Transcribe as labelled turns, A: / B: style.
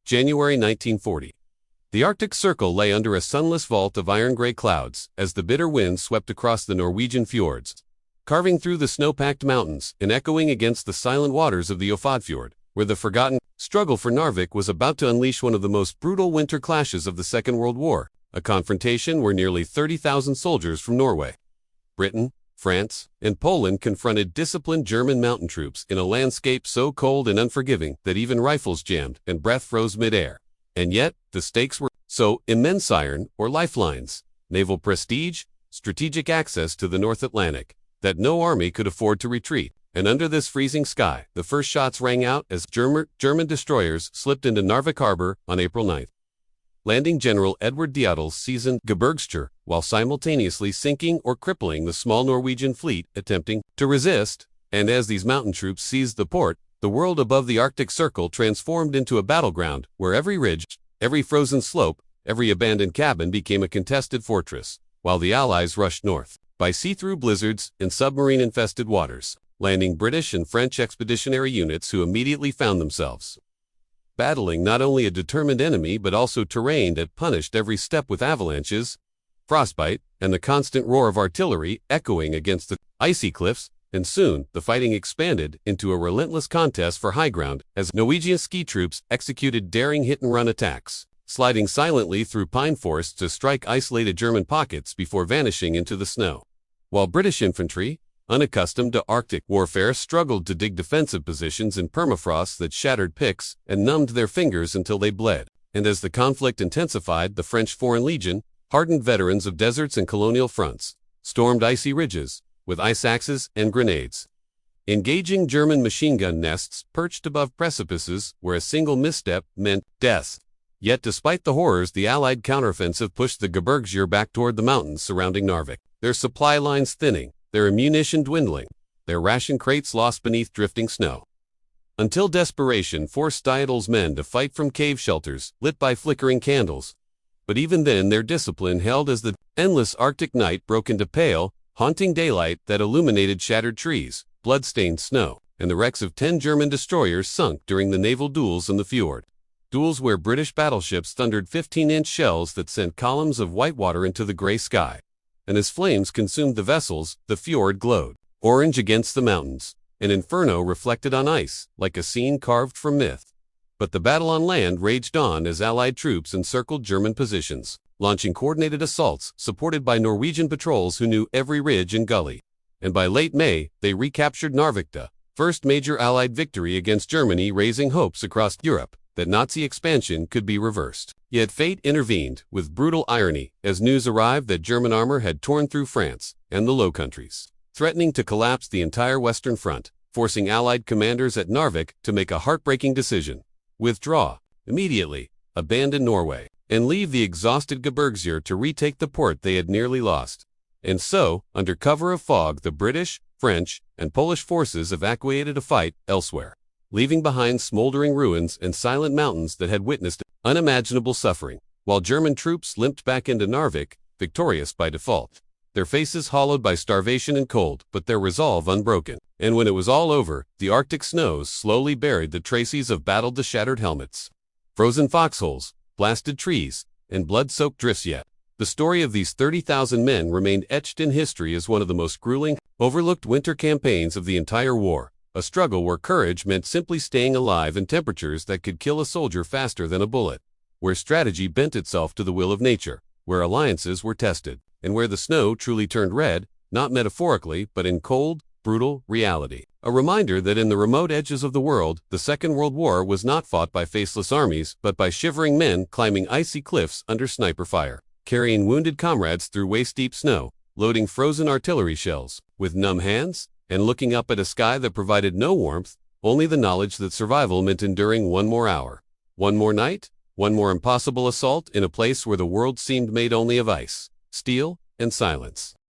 A: January 1940. The Arctic Circle lay under a sunless vault of iron-gray clouds as the bitter winds swept across the Norwegian fjords, carving through the snow-packed mountains and echoing against the silent waters of the Ofotfjord, where the forgotten struggle for Narvik was about to unleash one of the most brutal winter clashes of the Second World War, a confrontation where nearly 30,000 soldiers from Norway, Britain, France, and Poland confronted disciplined German mountain troops in a landscape so cold and unforgiving that even rifles jammed and breath froze mid-air. And yet, the stakes were so immense: iron or lifelines, naval prestige, strategic access to the North Atlantic, that no army could afford to retreat. And under this freezing sky, the first shots rang out as German destroyers slipped into Narvik harbor on April 9th, landing General Edward Djadal's seasoned Gebirgsjäger, while simultaneously sinking or crippling the small Norwegian fleet attempting to resist. And as these mountain troops seized the port, the world above the Arctic Circle transformed into a battleground where every ridge, every frozen slope, every abandoned cabin became a contested fortress, while the Allies rushed north by sea through blizzards and submarine-infested waters, landing British and French expeditionary units who immediately found themselves battling not only a determined enemy but also terrain that punished every step with avalanches, frostbite, and the constant roar of artillery echoing against the icy cliffs. And soon, the fighting expanded into a relentless contest for high ground as Norwegian ski troops executed daring hit-and-run attacks, sliding silently through pine forests to strike isolated German pockets before vanishing into the snow. While British infantry, unaccustomed to Arctic warfare, struggled to dig defensive positions in permafrost that shattered picks and numbed their fingers until they bled. And as the conflict intensified, the French Foreign Legion, hardened veterans of deserts and colonial fronts, stormed icy ridges with ice axes and grenades, engaging German machine gun nests perched above precipices where a single misstep meant death. Yet despite the horrors, the Allied counteroffensive pushed the Gebirgsjäger back toward the mountains surrounding Narvik, their supply lines thinning, their ammunition dwindling, their ration crates lost beneath drifting snow, until desperation forced Djadal's men to fight from cave shelters lit by flickering candles. But even then their discipline held as the endless Arctic night broke into pale, haunting daylight that illuminated shattered trees, blood-stained snow, and the wrecks of 10 German destroyers sunk during the naval duels in the fjord. Duels where British battleships thundered 15-inch shells that sent columns of white water into the gray sky. And as flames consumed the vessels, the fjord glowed, orange against the mountains, an inferno reflected on ice, like a scene carved from myth. But the battle on land raged on as Allied troops encircled German positions, launching coordinated assaults supported by Norwegian patrols who knew every ridge and gully. And by late May, they recaptured Narvik, the first major Allied victory against Germany, raising hopes across Europe that Nazi expansion could be reversed. Yet fate intervened with brutal irony as news arrived that German armor had torn through France and the Low Countries, threatening to collapse the entire Western Front, forcing Allied commanders at Narvik to make a heartbreaking decision: withdraw immediately, abandon Norway, and leave the exhausted Gebirgsjäger to retake the port they had nearly lost. And so, under cover of fog, the British, French, and Polish forces evacuated to fight elsewhere, leaving behind smoldering ruins and silent mountains that had witnessed unimaginable suffering, while German troops limped back into Narvik, victorious by default, their faces hollowed by starvation and cold, but their resolve unbroken. And when it was all over, the Arctic snows slowly buried the traces of battle to shattered helmets, frozen foxholes, blasted trees, and blood-soaked drifts. Yet the story of these 30,000 men remained etched in history as one of the most grueling, overlooked winter campaigns of the entire war, a struggle where courage meant simply staying alive in temperatures that could kill a soldier faster than a bullet, where strategy bent itself to the will of nature, where alliances were tested, and where the snow truly turned red, not metaphorically but in cold, brutal reality. A reminder that in the remote edges of the world, the Second World War was not fought by faceless armies, but by shivering men climbing icy cliffs under sniper fire, carrying wounded comrades through waist-deep snow, loading frozen artillery shells with numb hands, and looking up at a sky that provided no warmth, only the knowledge that survival meant enduring one more hour, one more night, one more impossible assault in a place where the world seemed made only of ice, steel, and silence.